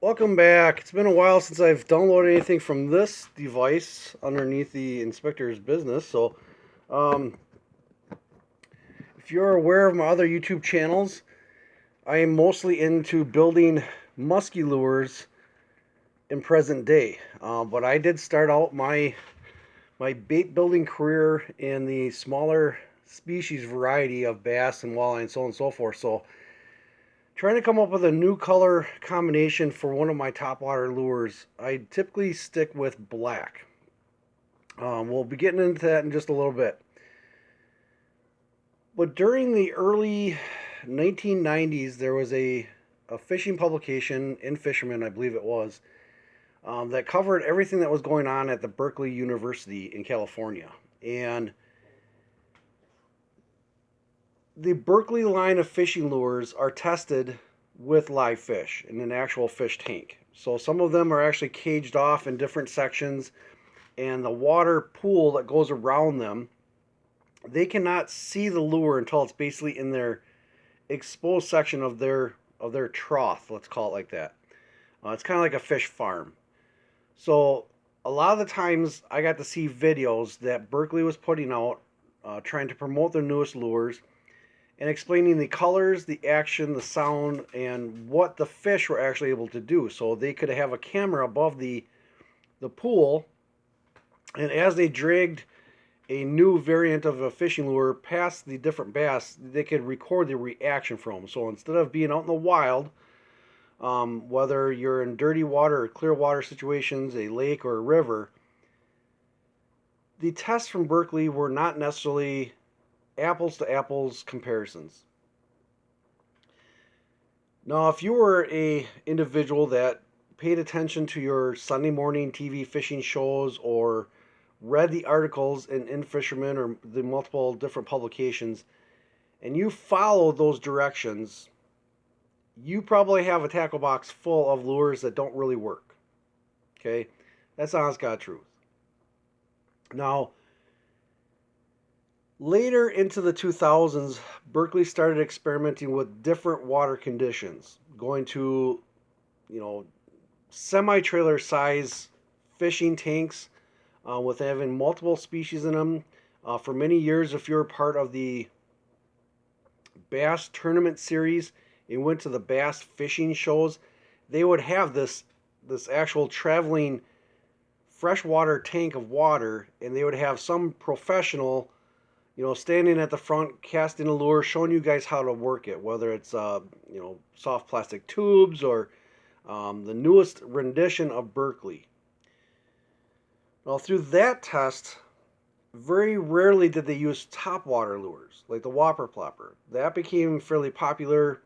Welcome back. It's been a while since I've downloaded anything from this device underneath the inspector's business. Um, if you're aware of my other YouTube channels, I am mostly into building musky lures in present day. But I did start out my bait building career in the smaller species variety of bass and walleye and so on and so forth. So trying to come up with a new color combination for one of my topwater lures, I typically stick with black. We'll be getting into that in just a little bit. But during the early 1990s, there was a fishing publication in Fisherman, I believe it was, that covered everything that was going on at the Berkeley University in California. And the Berkley line of fishing lures are tested with live fish in an actual fish tank. So some of them are actually caged off in different sections, and the water pool that goes around them, they cannot see the lure until it's basically in their exposed section of their trough. Let's call it like that. It's kind of like a fish farm. So a lot of the times I got to see videos that Berkley was putting out, trying to promote their newest lures and explaining the colors, the action, the sound, and what the fish were actually able to do. So they could have a camera above the pool, and as they dragged a new variant of a fishing lure past the different bass, they could record the reaction from them. So instead of being out in the wild, whether you're in dirty water or clear water situations, a lake or a river, the tests from Berkeley were not necessarily apples to apples comparisons. Now, if you were a individual that paid attention to your Sunday morning TV fishing shows or read the articles in Fisherman or the multiple different publications, and you follow those directions, you probably have a tackle box full of lures that don't really work. Okay? That's honest God truth. Now, later into the 2000s, Berkeley started experimenting with different water conditions, going to, you know, semi-trailer size fishing tanks with having multiple species in them. For many years, if you're part of the bass tournament series and went to the bass fishing shows, they would have this actual traveling freshwater tank of water, and they would have some professional, standing at the front, casting a lure, showing you guys how to work it, whether it's, soft plastic tubes or the newest rendition of Berkeley. Well, through that test, very rarely did they use topwater lures, like the Whopper Plopper. That became fairly popular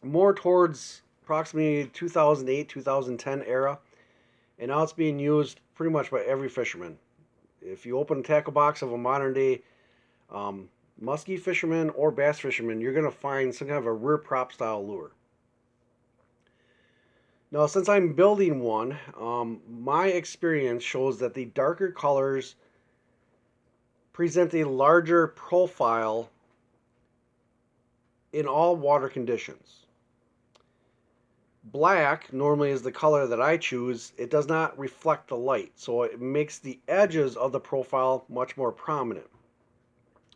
more towards approximately 2008, 2010 era, and now it's being used pretty much by every fisherman. If you open a tackle box of a modern day muskie fisherman or bass fisherman, you're going to find some kind of a rear prop style lure. Now, since I'm building one, my experience shows that the darker colors present a larger profile in all water conditions. Black normally is the color that I choose. It does not reflect the light, so it makes the edges of the profile much more prominent.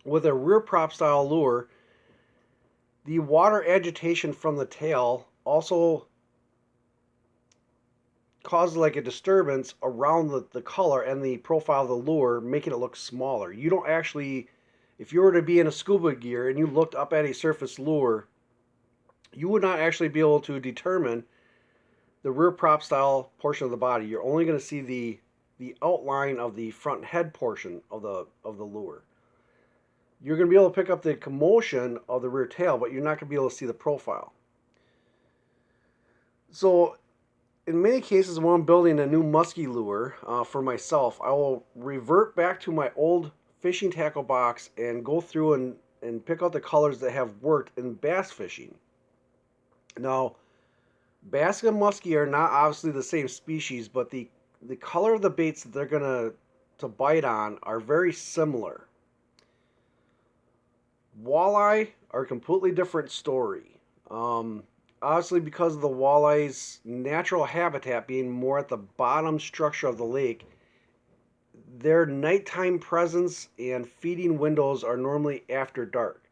With a rear prop style lure, the water agitation from the tail also causes like a disturbance around the color and the profile of the lure, making it look smaller. You don't actually, if you were to be in a scuba gear and you looked up at a surface lure, you would not actually be able to determine the rear prop style portion of the body. You're only going to see the outline of the front head portion of the lure. You're going to be able to pick up the commotion of the rear tail, but you're not going to be able to see the profile. So in many cases, when I'm building a new musky lure for myself, I will revert back to my old fishing tackle box and go through and pick out the colors that have worked in bass fishing. Now, bass and muskie are not obviously the same species, but the color of the baits that they're gonna to bite on are very similar. Walleye are a completely different story. obviously because of the walleye's natural habitat being more at the bottom structure of the lake, their nighttime presence and feeding windows are normally after dark.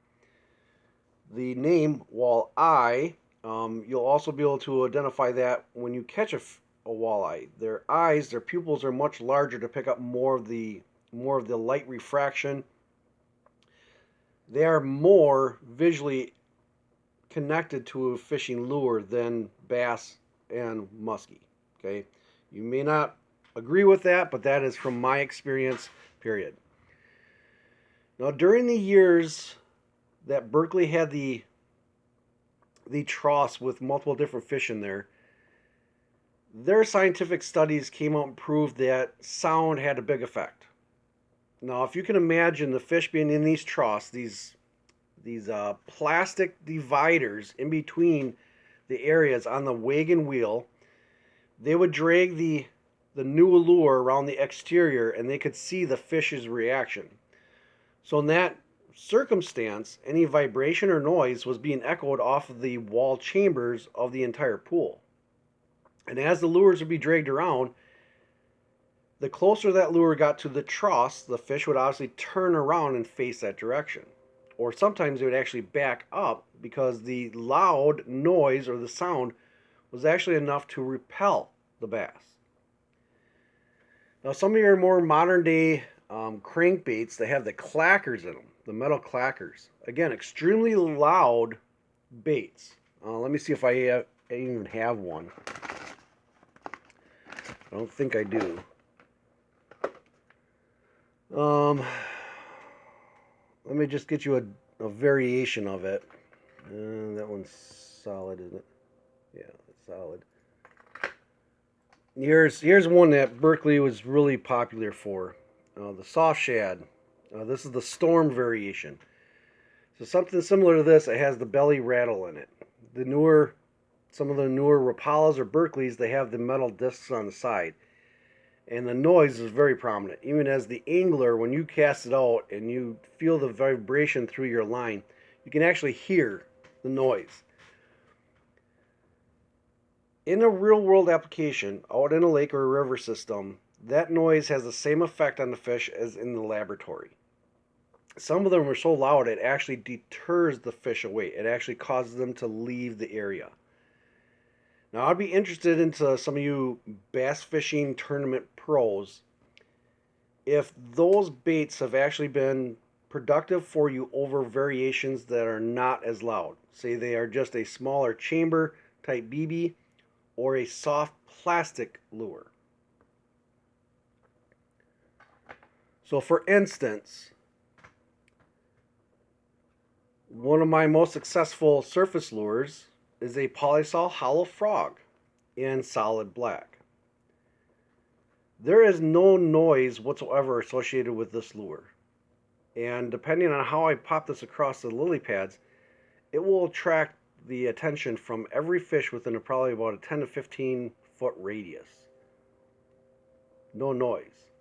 The name walleye, you'll also be able to identify that when you catch a walleye. Their eyes, their pupils are much larger to pick up more of the light refraction. They are more visually connected to a fishing lure than bass and muskie. Okay, you may not agree with that, but that is from my experience. Period. Now, during the years that Berkley had the troughs with multiple different fish in there, their scientific studies came out and proved that sound had a big effect. Now, if you can imagine the fish being in these troughs, these plastic dividers in between the areas on the wagon wheel, they would drag the new lure around the exterior, and they could see the fish's reaction. So in that circumstance, any vibration or noise was being echoed off of the wall chambers of the entire pool. And as the lures would be dragged around, the closer that lure got to the troughs, the fish would obviously turn around and face that direction. Or sometimes they would actually back up because the loud noise or the sound was actually enough to repel the bass. Now, some of your more modern day crankbaits, they have the clackers in them, the metal clackers. Again, extremely loud baits. Let me see if I even have one. I don't think I do. Let me just get you a variation of it. That one's solid, isn't it? Yeah, it's solid. Here's one that Berkley was really popular for. The soft shad. This is the storm variation. So something similar to this. It has the belly rattle in it. Some of the newer Rapalas or Berkleys, they have the metal discs on the side. And the noise is very prominent. Even as the angler, when you cast it out and you feel the vibration through your line, you can actually hear the noise. In a real world application, out in a lake or a river system, that noise has the same effect on the fish as in the laboratory. Some of them are so loud it actually deters the fish away. It actually causes them to leave the area. Now, I'd be interested into some of you bass fishing tournament pros if those baits have actually been productive for you over variations that are not as loud. Say they are just a smaller chamber type BB or a soft plastic lure. So for instance, one of my most successful surface lures is a polysol hollow frog in solid black. There is no noise whatsoever associated with this lure. And depending on how I pop this across the lily pads, it will attract the attention from every fish within probably about a 10 to 15 foot radius. No noise.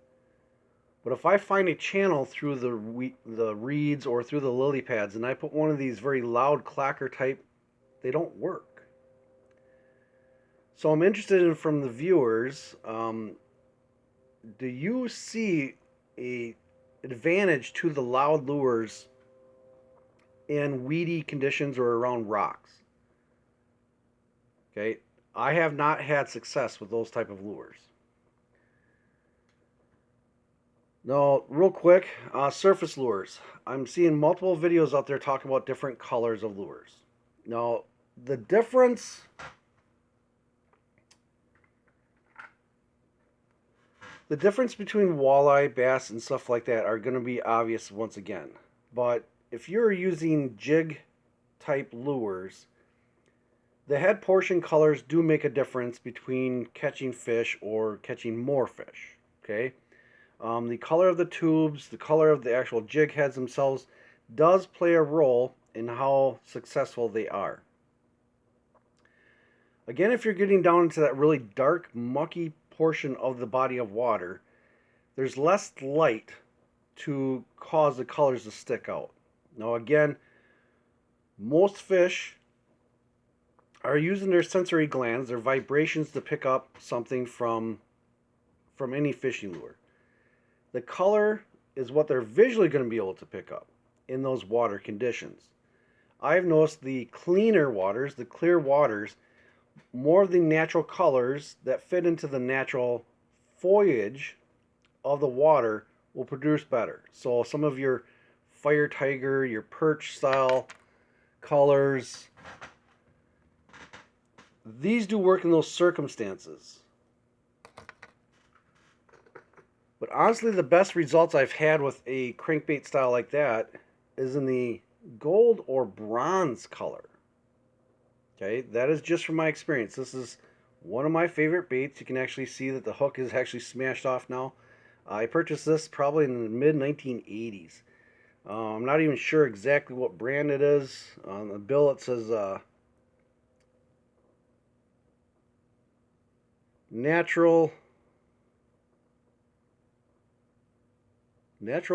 But if I find a channel through the reeds or through the lily pads and I put one of these very loud clacker type, they don't work. So I'm interested in from the viewers, do you see a advantage to the loud lures in weedy conditions or around rocks? Okay, I have not had success with those type of lures. Now, real quick, surface lures. I'm seeing multiple videos out there talking about different colors of lures. Now, the difference between walleye, bass, and stuff like that are going to be obvious once again. But if you're using jig type lures, the head portion colors do make a difference between catching fish or catching more fish. Okay, the color of the tubes, the color of the actual jig heads themselves does play a role in how successful they are. Again, if you're getting down into that really dark, mucky portion of the body of water, there's less light to cause the colors to stick out. Now again, most fish are using their sensory glands, their vibrations, to pick up something from any fishing lure. The color is what they're visually going to be able to pick up in those water conditions. I've noticed the cleaner waters, the clear waters, more of the natural colors that fit into the natural foliage of the water will produce better. So some of your fire tiger, your perch style colors, these do work in those circumstances. But honestly, the best results I've had with a crankbait style like that is in the gold or bronze color. Okay, that is just from my experience. This is one of my favorite baits. You can actually see that the hook is actually smashed off now. I purchased this probably in the mid 1980s. I'm not even sure exactly what brand it is. On the bill it says Natural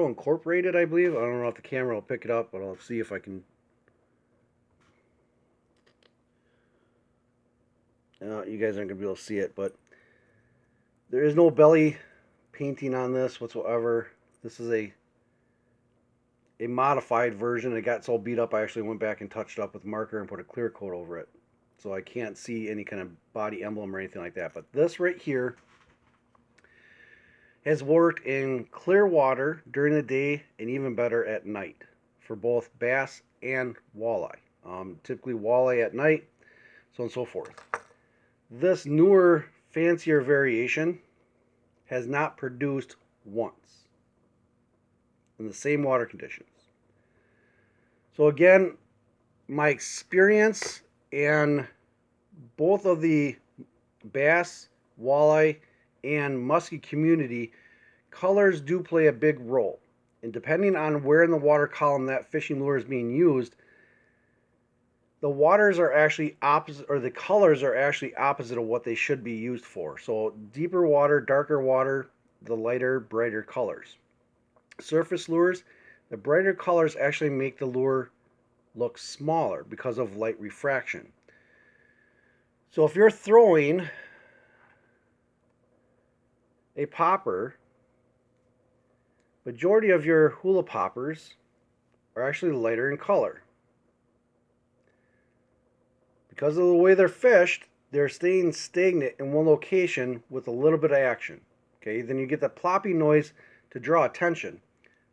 Incorporated, I believe. I don't know if the camera will pick it up, but I'll see if I can. You guys aren't going to be able to see it, but there is no belly painting on this whatsoever. This is a modified version. It got so beat up I actually went back and touched it up with marker and put a clear coat over it. So I can't see any kind of body emblem or anything like that. But this right here has worked in clear water during the day and even better at night for both bass and walleye. Typically walleye at night, so on and so forth. This newer, fancier variation has not produced once in the same water conditions. So again, my experience and both of the bass, walleye, and muskie community, colors do play a big role. And depending on where in the water column that fishing lure is being used, the waters are actually opposite, or the colors are actually opposite of what they should be used for. So deeper water, darker water, the lighter, brighter colors. Surface lures, the brighter colors actually make the lure look smaller because of light refraction. So if you're throwing a popper, majority of your hula poppers are actually lighter in color. Because of the way they're fished, they're staying stagnant in one location with a little bit of action. Okay, then you get the plopping noise to draw attention.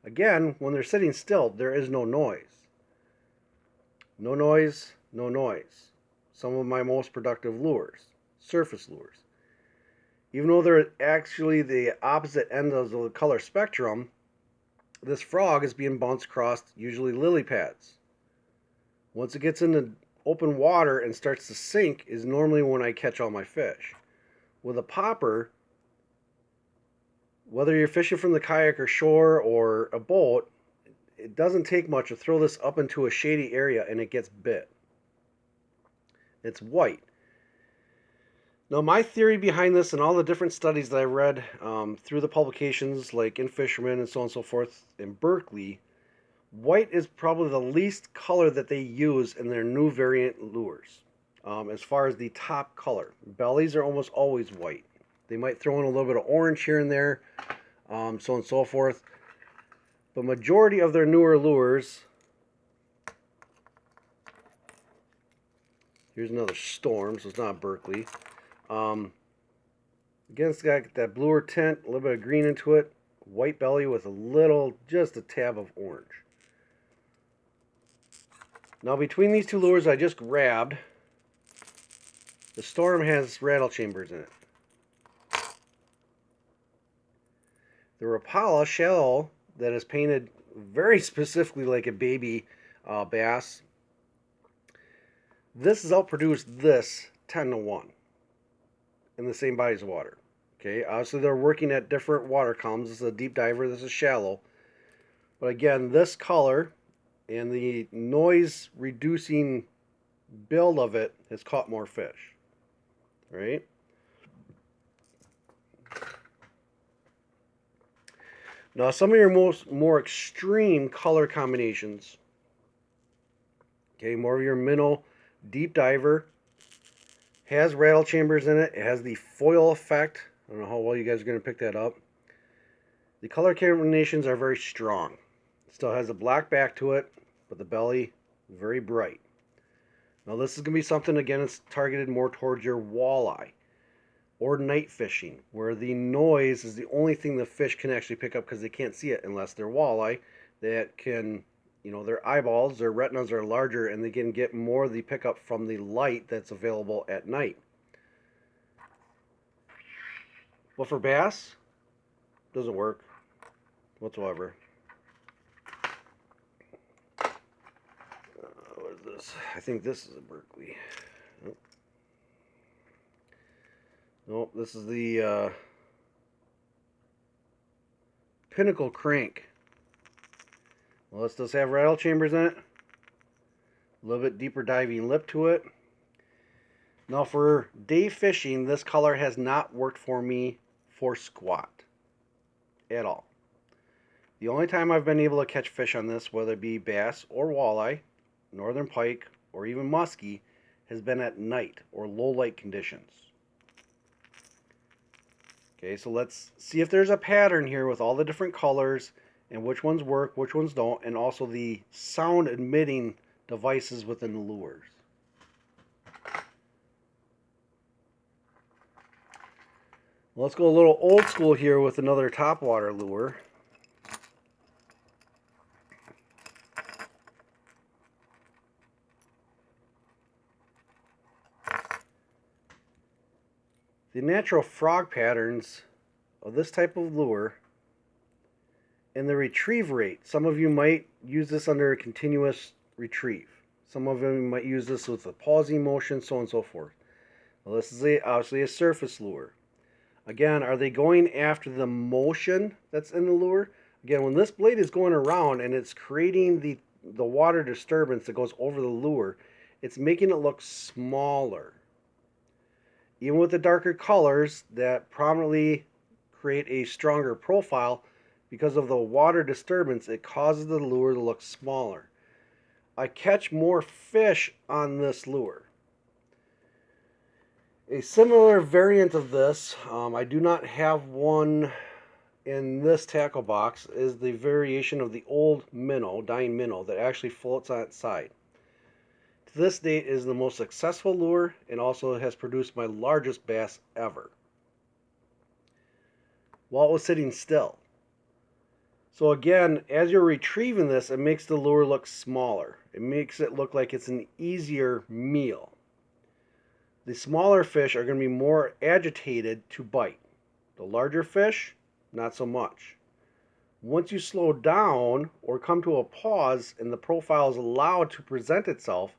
Again, when they're sitting still, there is no noise. No noise, no noise. Some of my most productive lures, surface lures. Even though they're actually the opposite end of the color spectrum, this frog is being bounced across usually lily pads. Once it gets into open water and starts to sink is normally when I catch all my fish. With a popper, whether you're fishing from the kayak or shore or a boat, it doesn't take much to throw this up into a shady area and it gets bit. It's white. Now, my theory behind this and all the different studies that I read through the publications like in Fisherman and so on and so forth in Berkley, white is probably the least color that they use in their new variant lures. As far as the top color, bellies are almost always white. They might throw in a little bit of orange here and there, so on and so forth. But majority of their newer lures, here's another Storm, so it's not Berkley. Again, it's got that bluer tint, a little bit of green into it, white belly with a little, just a tab of orange. Now between these two lures I just grabbed, the Storm has rattle chambers in it. The Rapala shell that is painted very specifically like a baby bass, this has outproduced this 10-1 in the same bodies of water. Okay, obviously they're working at different water columns. This is a deep diver, this is shallow. But again, this color and the noise reducing build of it has caught more fish. Right? Now some of your more extreme color combinations, okay, more of your minnow, deep diver, Has rattle chambers in it. It has the foil effect. I don't know how well you guys are going to pick that up. The color combinations are very strong. It still has a black back to it, but the belly very bright. Now this is going to be something, again, it's targeted more towards your walleye or night fishing, where the noise is the only thing the fish can actually pick up because they can't see it unless they're walleye that can, their eyeballs, their retinas are larger and they can get more of the pickup from the light that's available at night. But for bass, doesn't work whatsoever. What is this? I think this is a Berkley. Nope, this is the Pinnacle crank. Well, this does have rattle chambers in it. A little bit deeper diving lip to it. Now for day fishing, this color has not worked for me for squat at all. The only time I've been able to catch fish on this, whether it be bass or walleye, northern pike, or even muskie, has been at night or low light conditions. Okay, so let's see if there's a pattern here with all the different colors and which ones work, which ones don't, and also the sound emitting devices within the lures. Let's go a little old school here with another topwater lure. The natural frog patterns of this type of lure and the retrieve rate. Some of you might use this under a continuous retrieve. Some of them might use this with a pausing motion, so on and so forth. Well, this is obviously a surface lure. Again, are they going after the motion that's in the lure? Again, when this blade is going around and it's creating the water disturbance that goes over the lure, it's making it look smaller. Even with the darker colors that prominently create a stronger profile, because of the water disturbance, it causes the lure to look smaller. I catch more fish on this lure. A similar variant of this, I do not have one in this tackle box, is the variation of the old minnow, dying minnow, that actually floats on its side. To this date, it is the most successful lure and also has produced my largest bass ever, while it was sitting still. So again, as you're retrieving this, it makes the lure look smaller. It makes it look like it's an easier meal. The smaller fish are going to be more agitated to bite. The larger fish, not so much. Once you slow down or come to a pause and the profile is allowed to present itself,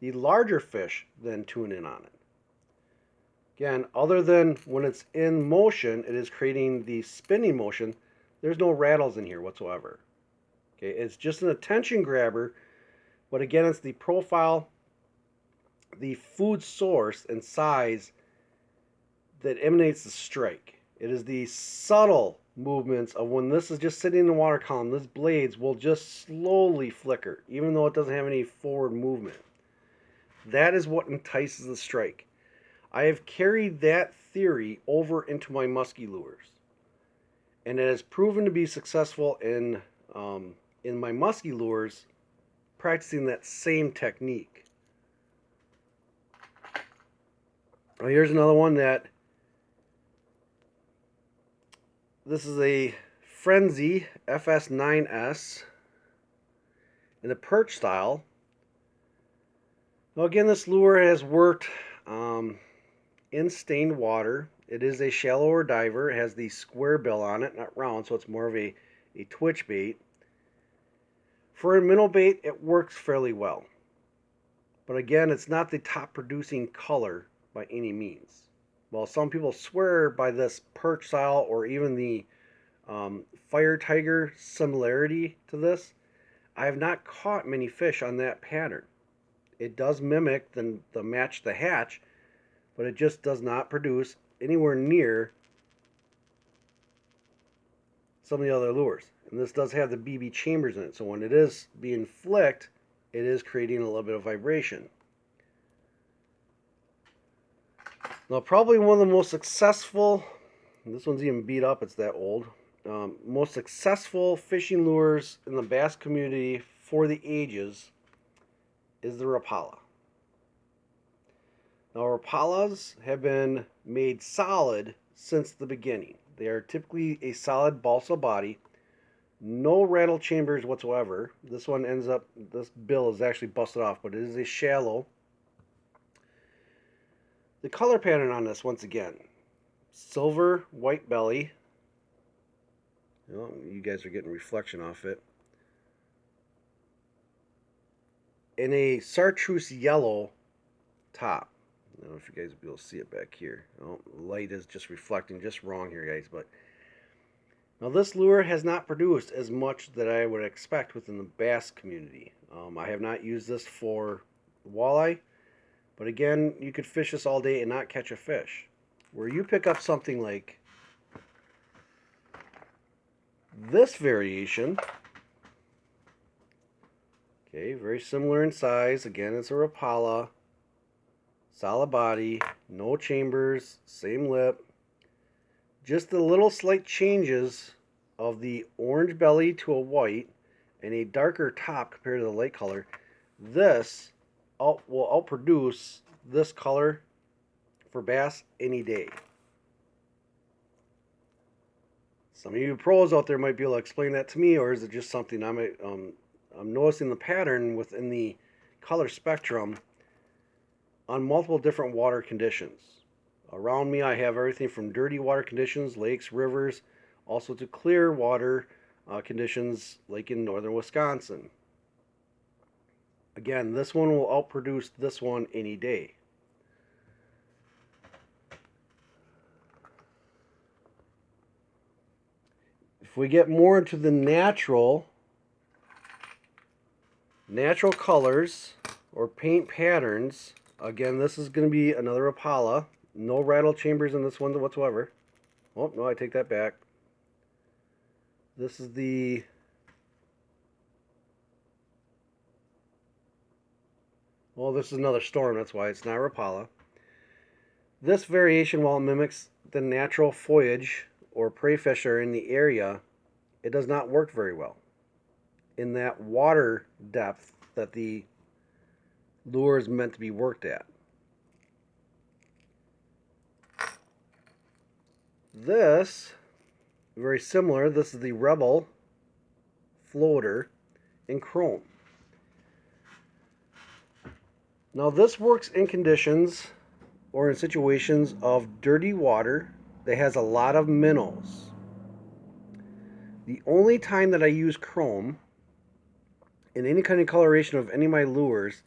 the larger fish then tune in on it. Again, other than when it's in motion, it is creating the spinning motion. There's no rattles in here whatsoever. Okay, it's just an attention grabber, but again, it's the profile, the food source and size that emanates the strike. It is the subtle movements of when this is just sitting in the water column, these blades will just slowly flicker, even though it doesn't have any forward movement. That is what entices the strike. I have carried that theory over into my musky lures, and it has proven to be successful in my musky lures, practicing that same technique. Now here's another one that, this is a Frenzy FS9S in the perch style. Now again, this lure has worked in stained water. It is a shallower diver. It has the square bill on it, not round, so it's more of a twitch bait. For a minnow bait, it works fairly well. But again, it's not the top producing color by any means. While some people swear by this perch style or even the Fire Tiger similarity to this, I have not caught many fish on that pattern. It does mimic the match the hatch, but it just does not produce anywhere near some of the other lures. And this does have the BB chambers in it, so when it is being flicked, it is creating a little bit of vibration. Now, probably one of the most successful, this one's even beat up, it's that old, most successful fishing lures in the bass community for the ages is the Rapala. Now, Rapalas have been made solid since the beginning. They are typically a solid balsa body, no rattle chambers whatsoever. This one ends up, this bill is actually busted off, but it is a shallow. The color pattern on this, once again, silver, white belly. You guys are getting reflection off it. And a chartreuse yellow top. I don't know if you guys will be able to see it back here. Oh, the light is just reflecting just wrong here, guys. But now this lure has not produced as much that I would expect within the bass community. I have not used this for walleye, but again, you could fish this all day and not catch a fish. Where you pick up something like this variation, okay, very similar in size. Again, it's a Rapala. Solid body, no chambers, same lip. Just the little slight changes of the orange belly to a white and a darker top compared to the light color. This will outproduce this color for bass any day. Some of you pros out there might be able to explain that to me, or is it just something I'm noticing the pattern within the color spectrum on multiple different water conditions. Around me I have everything from dirty water conditions, lakes, rivers, also to clear water conditions like in northern Wisconsin. Again, this one will outproduce this one any day. If we get more into the natural colors or paint patterns, again, this is going to be another Rapala. No rattle chambers in this one whatsoever. Oh, no, I take that back. This is the... Well, this is another storm, that's why it's not Rapala. This variation, while it mimics the natural foliage or prey fish are in the area, it does not work very well in that water depth that the lure is meant to be worked at. This, very similar, this is the Rebel floater in chrome. Now this works in conditions or in situations of dirty water that has a lot of minnows. The only time that I use chrome in any kind of coloration of any of my lures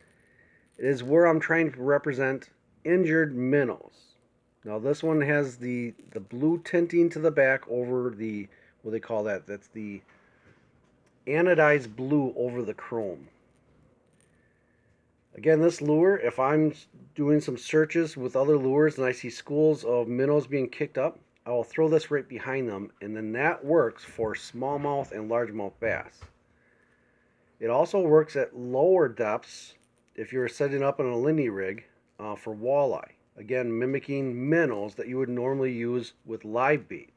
is where I'm trying to represent injured minnows. Now this one has the blue tinting to the back over the, what they call that, that's the anodized blue over the chrome. Again, this lure, if I'm doing some searches with other lures and I see schools of minnows being kicked up, I will throw this right behind them, and then that works for smallmouth and largemouth bass. It also works at lower depths if you're setting up on a lindy rig for walleye. Again, mimicking minnows that you would normally use with live bait.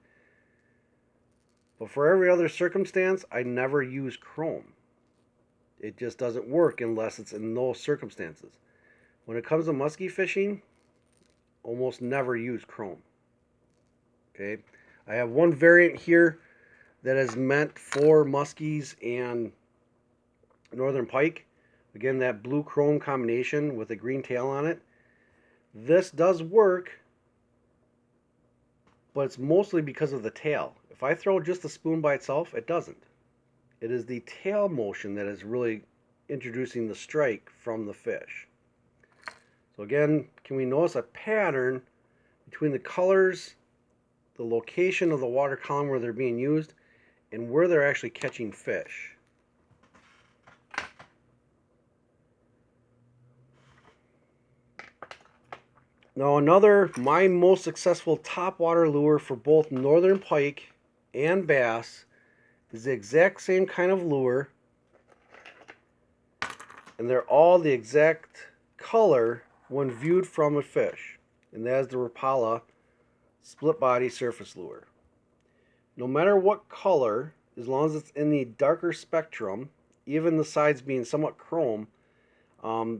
But for every other circumstance, I never use chrome. It just doesn't work unless it's in those circumstances. When it comes to muskie fishing, almost never use chrome. Okay, I have one variant here that is meant for muskies and northern pike. Again, that blue chrome combination with a green tail on it. This does work, but it's mostly because of the tail. If I throw just the spoon by itself, it doesn't. It is the tail motion that is really introducing the strike from the fish. So again, can we notice a pattern between the colors, the location of the water column where they're being used, and where they're actually catching fish? Now my most successful topwater lure for both northern pike and bass is the exact same kind of lure, and they're all the exact color when viewed from a fish. and that is the Rapala split body surface lure. No matter what color, as long as it's in the darker spectrum, even the sides being somewhat chrome,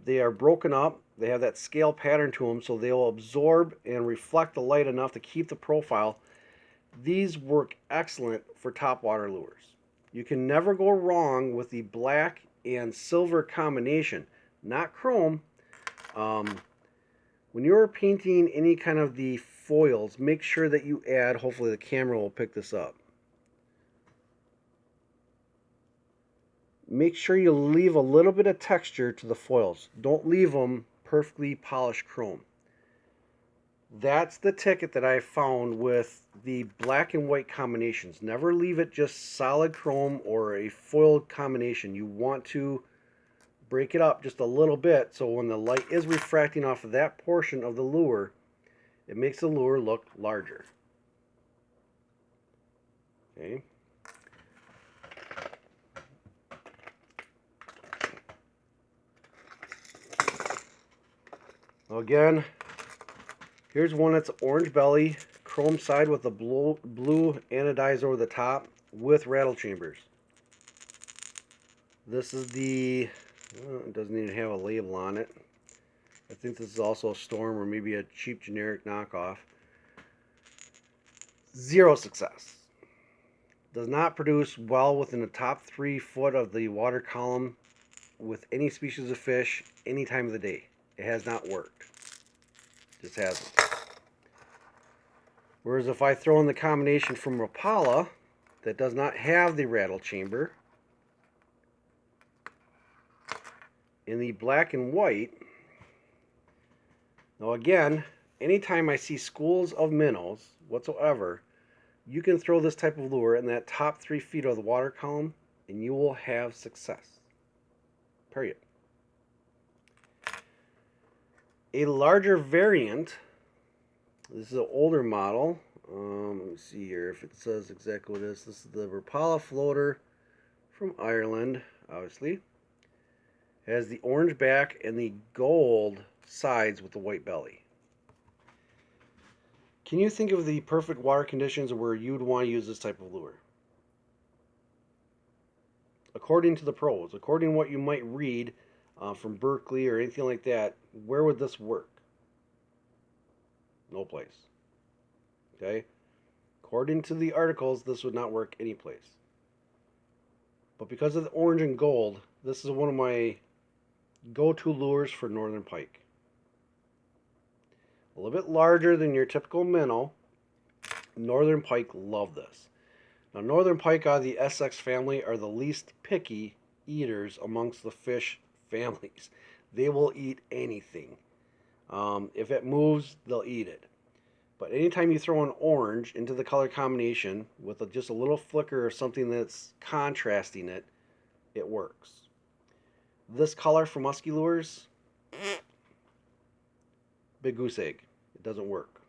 they are broken up. They have that scale pattern to them, so they will absorb and reflect the light enough to keep the profile. These work excellent for topwater lures. You can never go wrong with the black and silver combination, not chrome. When you're painting any kind of the foils, make sure that you add, hopefully the camera will pick this up, make sure you leave a little bit of texture to the foils. Don't leave them perfectly polished chrome. That's the ticket that I found with the black and white combinations. Never leave it just solid chrome or a foiled combination. You want to break it up just a little bit so when the light is refracting off of that portion of the lure, it makes the lure look larger. Okay. Well, again, here's one that's orange belly, chrome side with the blue anodized over the top with rattle chambers. This is the, it doesn't even have a label on it. I think this is also a Storm or maybe a cheap generic knockoff. Zero success. Does not produce well within the top 3 foot of the water column with any species of fish any time of the day. It has not worked. Just hasn't. Whereas if I throw in the combination from Rapala that does not have the rattle chamber in the black and white, now again, anytime I see schools of minnows whatsoever, you can throw this type of lure in that top 3 feet of the water column and you will have success. Period. A larger variant, this is an older model. Let me see here if it says exactly what it is. This is the Rapala floater from Ireland, obviously. It has the orange back and the gold sides with the white belly. Can you think of the perfect water conditions where you'd want to use this type of lure? According to the pros, according to what you might read from Berkley or anything like that, where would this work? No place. Okay? According to the articles, this would not work anyplace. But because of the orange and gold, this is one of my go-to lures for northern pike. A little bit larger than your typical minnow. Northern pike love this. Now, northern pike out of the SX family are the least picky eaters amongst the fish families. They will eat anything. If it moves, they'll eat it. But anytime you throw an orange into the color combination with just a little flicker or something that's contrasting it, it works. This color for musky lures, big goose egg. It doesn't work.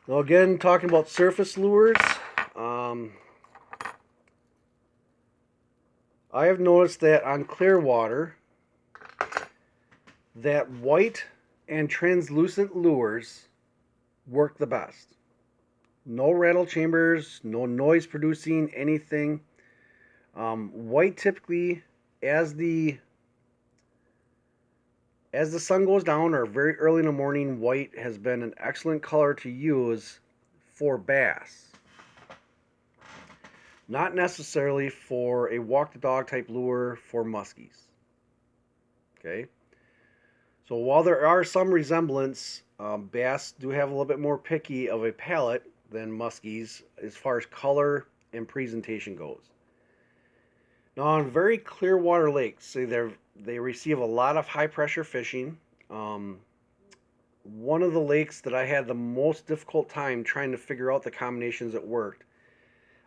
Now again, talking about surface lures, I have noticed that on clear water, that white and translucent lures work the best. No rattle chambers, no noise producing anything. White typically, as the sun goes down or very early in the morning, white has been an excellent color to use for bass. Not necessarily for a walk the dog type lure for muskies. Okay? So while there are some resemblance, bass do have a little bit more picky of a palate than muskies as far as color and presentation goes. Now on very clear water lakes, they receive a lot of high pressure fishing. One of the lakes that I had the most difficult time trying to figure out the combinations that worked,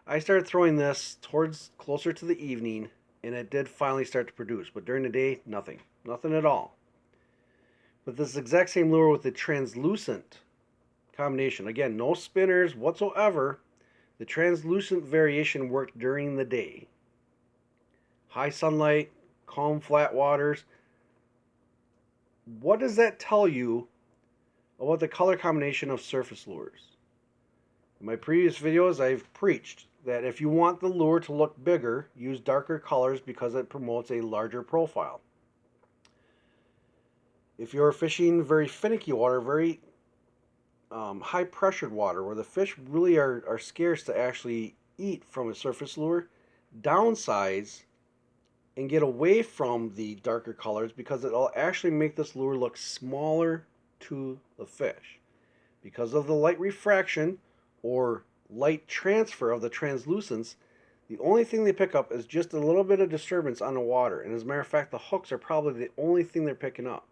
I started throwing this towards closer to the evening, and it did finally start to produce. But during the day, nothing at all. But this exact same lure with the translucent combination, again, no spinners whatsoever. The translucent variation worked during the day. High sunlight, calm, flat waters. What does that tell you about the color combination of surface lures? In my previous videos, I've preached that if you want the lure to look bigger, use darker colors because it promotes a larger profile. If you're fishing very finicky water, very high pressured water, where the fish really are scarce to actually eat from a surface lure, downsize and get away from the darker colors because it'll actually make this lure look smaller to the fish. Because of the light refraction or light transfer of the translucence, the only thing they pick up is just a little bit of disturbance on the water. And as a matter of fact, the hooks are probably the only thing they're picking up.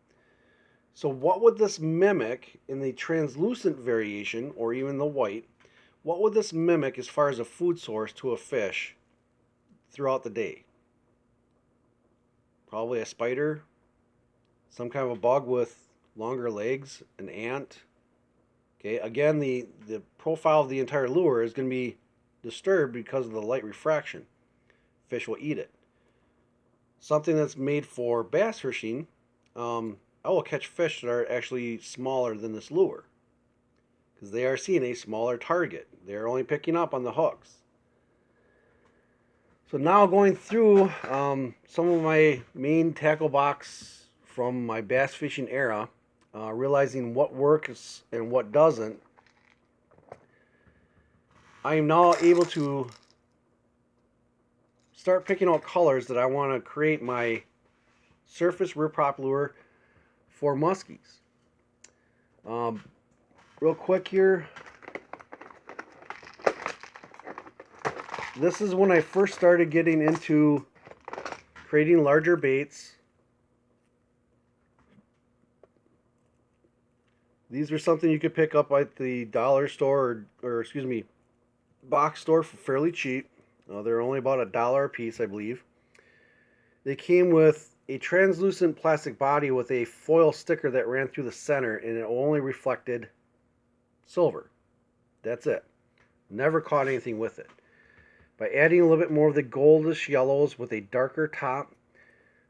So what would this mimic in the translucent variation, or even the white, what would this mimic as far as a food source to a fish throughout the day? Probably a spider, some kind of a bug with longer legs, an ant. Okay, again, the profile of the entire lure is going to be disturbed because of the light refraction. Fish will eat it. Something that's made for bass fishing, I will catch fish that are actually smaller than this lure because they are seeing a smaller target. They're only picking up on the hooks. So now going through some of my main tackle box from my bass fishing era, realizing what works and what doesn't, I am now able to start picking out colors that I want to create my surface rear prop lure for muskies. Real quick here, this is when I first started getting into creating larger baits. These are something you could pick up at the dollar store or excuse me, box store for fairly cheap. They're only about $1 a piece, I believe. They came with a translucent plastic body with a foil sticker that ran through the center, and it only reflected silver. That's it. Never caught anything with it. By adding a little bit more of the goldish yellows with a darker top,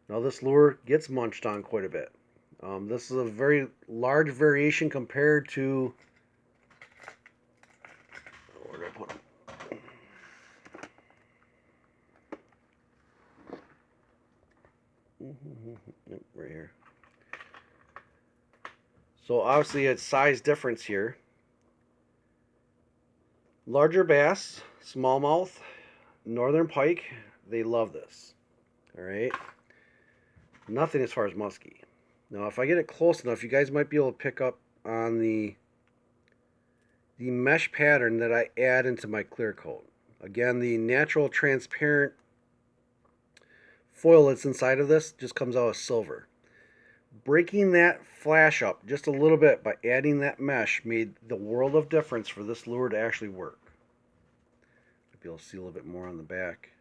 now this lure gets munched on quite a bit. This is a very large variation compared to, where did I put them? Right here. So obviously it's size difference here. Larger bass, smallmouth, northern pike, they love this. Alright. Nothing as far as muskie. Now if I get it close enough, you guys might be able to pick up on the mesh pattern that I add into my clear coat. Again, the natural transparent foil that's inside of this just comes out as silver. Breaking that flash up just a little bit by adding that mesh made the world of difference for this lure to actually work. Might be able to see a little bit more on the back.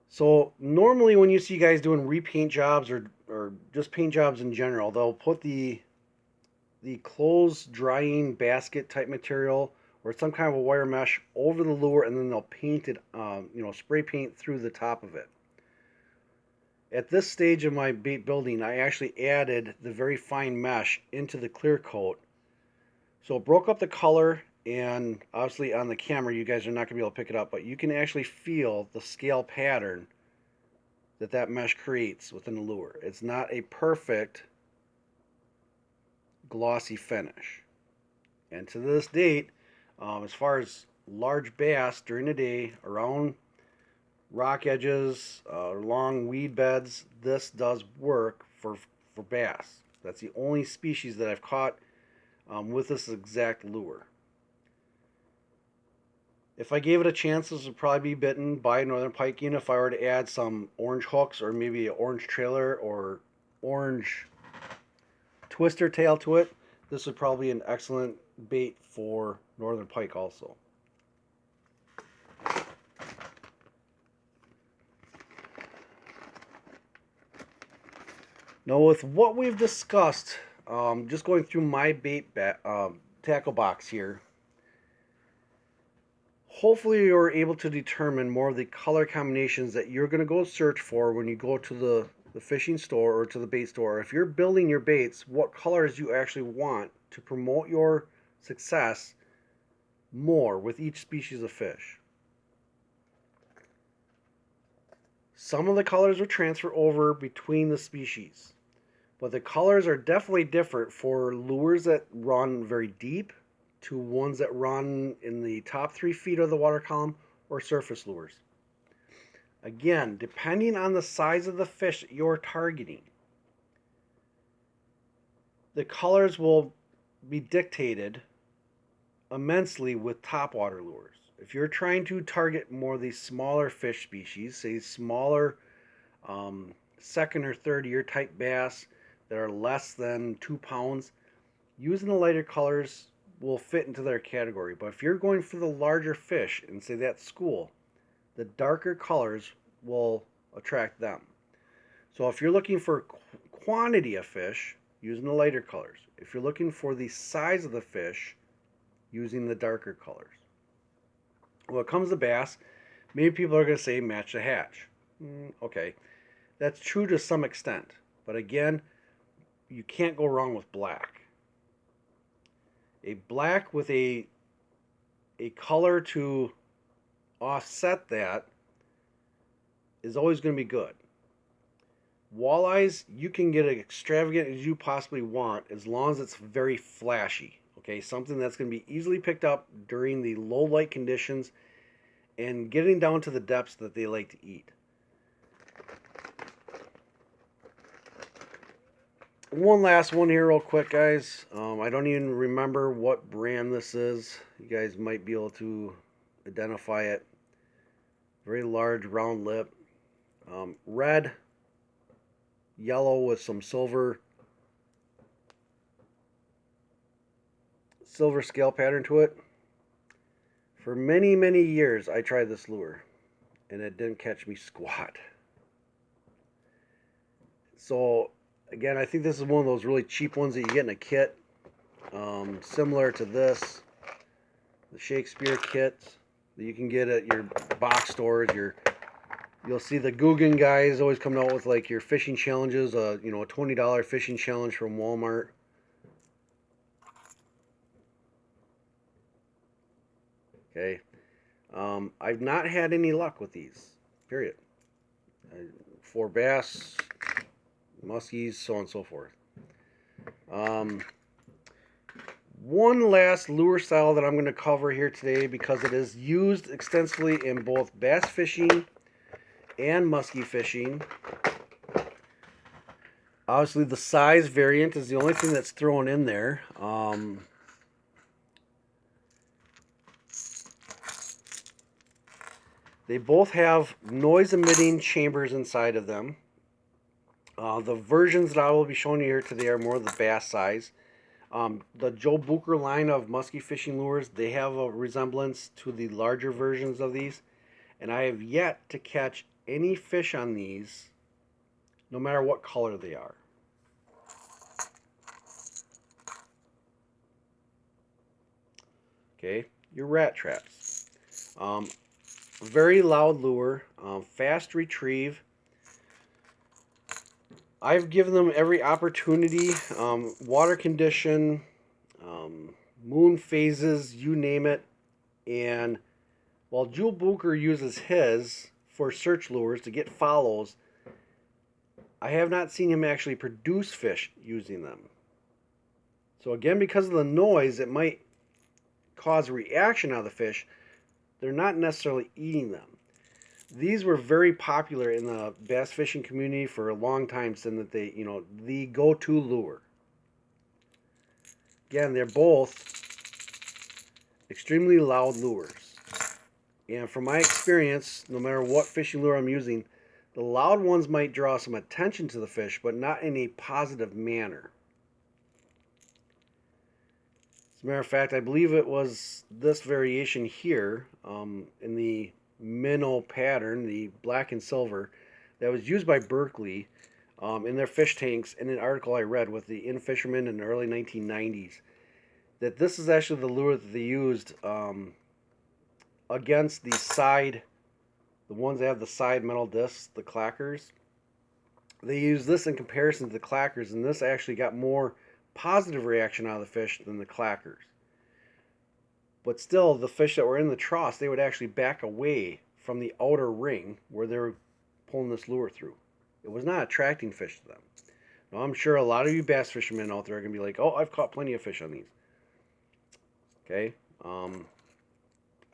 So normally when you see guys doing repaint jobs or just paint jobs in general, they'll put the clothes drying basket type material or some kind of a wire mesh over the lure, and then they'll paint it, spray paint through the top of it. At this stage of my bait building, I actually added the very fine mesh into the clear coat. So it broke up the color, and obviously on the camera you guys are not going to be able to pick it up, but you can actually feel the scale pattern that mesh creates within the lure. It's not a perfect glossy finish. And to this date, as far as large bass during the day around rock edges, long weed beds, this does work for bass. That's the only species that I've caught with this exact lure. If I gave it a chance, this would probably be bitten by northern pike. Even if I were to add some orange hooks or maybe an orange trailer or orange twister tail to it, this would probably be an excellent bait for northern pike also. Now with what we've discussed, just going through my bait tackle box here, hopefully you're able to determine more of the color combinations that you're going to go search for when you go to the fishing store or to the bait store. If you're building your baits, what colors you actually want to promote your success more with each species of fish. Some of the colors will transfer over between the species, but the colors are definitely different for lures that run very deep to ones that run in the top 3 feet of the water column or surface lures. Again, depending on the size of the fish that you're targeting, the colors will be dictated immensely with topwater lures. If you're trying to target more of these smaller fish species, say smaller second or third year type bass that are less than 2 pounds, using the lighter colors will fit into their category. But if you're going for the larger fish and say that school, the darker colors will attract them. So if you're looking for quantity of fish, using the lighter colors. If you're looking for the size of the fish, using the darker colors. When it comes to bass, maybe people are going to say match the hatch. Okay, that's true to some extent. But again, you can't go wrong with black. A black with a color to offset that is always going to be good. Walleyes, you can get as extravagant as you possibly want as long as it's very flashy. Okay, something that's going to be easily picked up during the low light conditions and getting down to the depths that they like to eat. One last one here real quick, guys. I don't even remember what brand this is. You guys might be able to identify it. Very large round lip. Red, yellow with some silver scale pattern to it. For many, many years I tried this lure and it didn't catch me squat. So again, I think this is one of those really cheap ones that you get in a kit, similar to this, the Shakespeare kits that you can get at your box stores. You'll see the Guggen guys always coming out with like your fishing challenges, a $20 fishing challenge from Walmart. Okay, I've not had any luck with these. Period. For bass, muskies, so on and so forth. One last lure style that I'm going to cover here today, because it is used extensively in both bass fishing and muskie fishing. Obviously, the size variant is the only thing that's thrown in there. They both have noise-emitting chambers inside of them. The versions that I will be showing you here today are more the bass size. The Joe Booker line of musky fishing lures, they have a resemblance to the larger versions of these. And I have yet to catch any fish on these, no matter what color they are. Okay, your rat traps. Very loud lure, fast retrieve. I've given them every opportunity, water condition, moon phases, you name it. And while Joe Booker uses his for search lures to get follows, I have not seen him actually produce fish using them. So again, because of the noise, it might cause a reaction out of the fish. They're not necessarily eating them. These were very popular in the bass fishing community for a long time, saying that they, the go-to lure. Again, they're both extremely loud lures. And from my experience, no matter what fishing lure I'm using, the loud ones might draw some attention to the fish, but not in a positive manner. As a matter of fact, I believe it was this variation here in the minnow pattern, the black and silver, that was used by Berkley in their fish tanks in an article I read with the in-fishermen in the early 1990s. That this is actually the lure that they used against the ones that have the side metal discs, the clackers. They use this in comparison to the clackers, and this actually got more positive reaction out of the fish than the clackers. But still, the fish that were in the troughs, they would actually back away from the outer ring where they were pulling this lure through. It was not attracting fish to them. Now, I'm sure a lot of you bass fishermen out there are going to be like, oh, I've caught plenty of fish on these. Okay?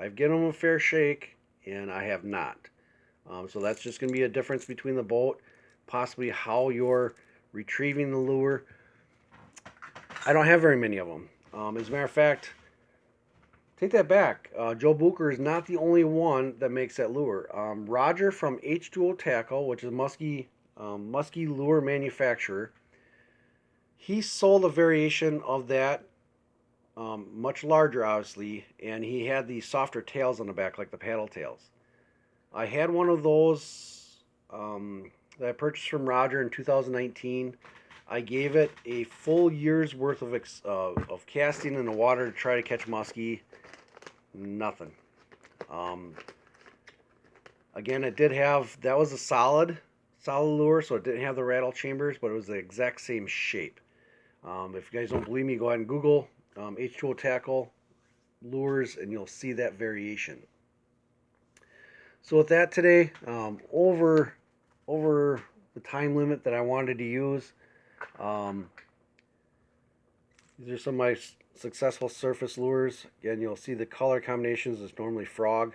I've given them a fair shake, and I have not. So that's just going to be a difference between the boat, possibly how you're retrieving the lure. I don't have very many of them. As a matter of fact, take that back. Joe Booker is not the only one that makes that lure. Roger from H2O Tackle, which is a musky lure manufacturer, he sold a variation of that, much larger, obviously, and he had the softer tails on the back, like the paddle tails. I had one of those that I purchased from Roger in 2019. I gave it a full year's worth of casting in the water to try to catch muskie. Nothing. Again, it did have, that was a solid lure, so it didn't have the rattle chambers, but it was the exact same shape. If you guys don't believe me, go ahead and Google H2O Tackle lures, and you'll see that variation. So with that today, over the time limit that I wanted to use, these are some of my successful surface lures. Again, you'll see the color combinations is normally frog,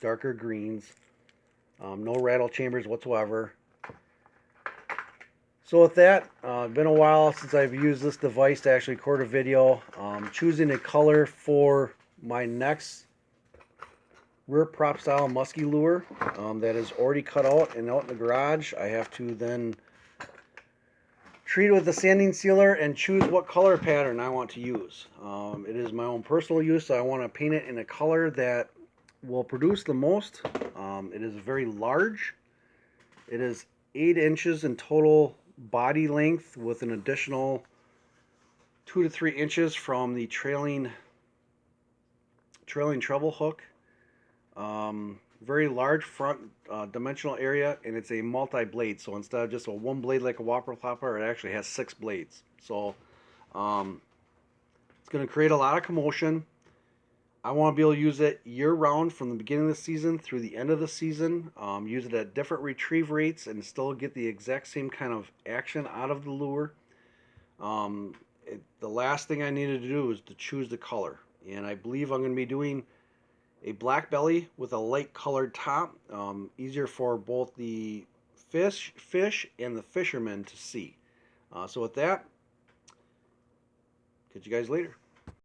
darker greens, no rattle chambers whatsoever. So with that, it's been a while since I've used this device to actually record a video. Choosing a color for my next rear prop style muskie lure that is already cut out and out in the garage. I have to then treat it with a sanding sealer and choose what color pattern I want to use. It is my own personal use, so I want to paint it in a color that will produce the most. It is very large. It is 8 inches in total body length, with an additional 2 to 3 inches from the trailing treble hook. Very large front dimensional area, and it's a multi-blade, so instead of just a one blade like a whopper plopper, it actually has 6 blades. So it's going to create a lot of commotion. I want to be able to use it year round from the beginning of the season through the end of the season. Use it at different retrieve rates and still get the exact same kind of action out of the lure. The last thing I needed to do is to choose the color, and I believe I'm going to be doing a black belly with a light colored top. Easier for both the fish and the fishermen to see. So with that, catch you guys later.